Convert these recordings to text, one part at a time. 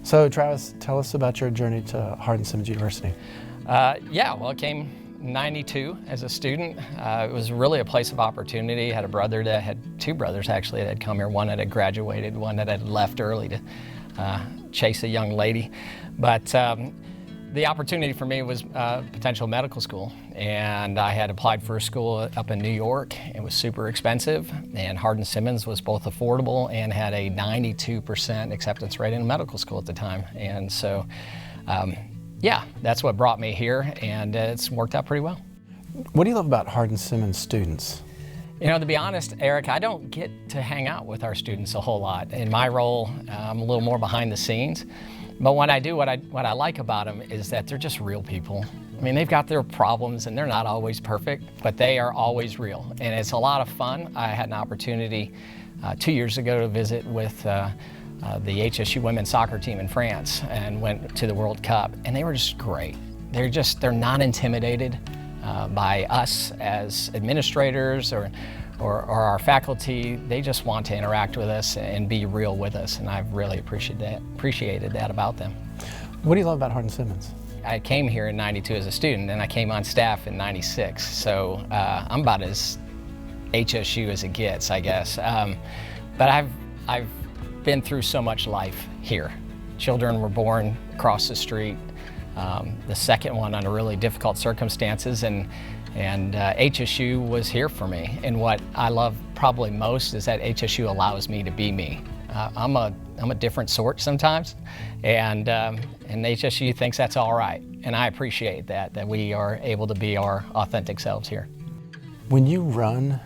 So Travis, tell us about your journey to Hardin-Simmons University. Yeah, well, I came in '92 as a student. It was really a place of opportunity. I had a brother that had two brothers actually that had come here, one that had graduated, one that had left early to chase a young lady. But the opportunity for me was potential medical school, and I had applied for a school up in New York. It was super expensive, and Hardin-Simmons was both affordable and had a 92% acceptance rate in medical school at the time. And so, yeah, that's what brought me here, and it's worked out pretty well. What do you love about Hardin-Simmons students? You know, to be honest, Eric, I don't get to hang out with our students a whole lot. In my role, I'm a little more behind the scenes. But what I do, what I like about them is that they're just real people. I mean, they've got their problems and they're not always perfect, but they are always real. And it's a lot of fun. I had an opportunity 2 years ago to visit with the HSU women's soccer team in France and went to the World Cup, and they were just great. They're not intimidated by us as administrators or our faculty. They just want to interact with us and be real with us, and I've really appreciated that about them. What do you love about Hardin-Simmons? I came here in '92 as a student, and I came on staff in '96, so I'm about as HSU as it gets, I guess. But I've been through so much life here. Children were born across the street, the second one under really difficult circumstances, and HSU was here for me. And what I love probably most is that HSU allows me to be me. I'm a different sort sometimes, and HSU thinks that's all right. And I appreciate that we are able to be our authentic selves here. When you run,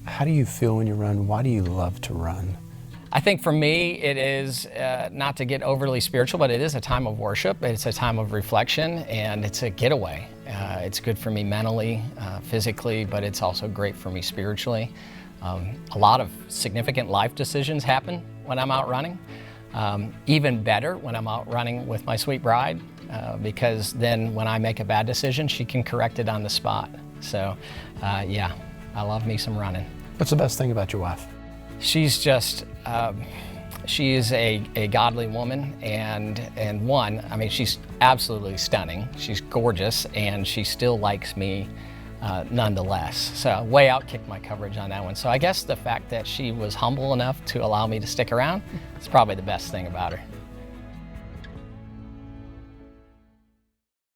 how do you feel when you run? Why do you love to run? I think for me, it is not to get overly spiritual, but it is a time of worship. It's a time of reflection, and it's a getaway. It's good for me mentally, physically, but it's also great for me spiritually. A lot of significant life decisions happen when I'm out running. Even better when I'm out running with my sweet bride, because then when I make a bad decision, she can correct it on the spot. So, yeah, I love me some running. What's the best thing about your wife? She's just, she is a godly woman, and I mean, she's absolutely stunning. She's gorgeous, and she still likes me nonetheless. So way outkicked my coverage on that one. So I guess the fact that she was humble enough to allow me to stick around is probably the best thing about her.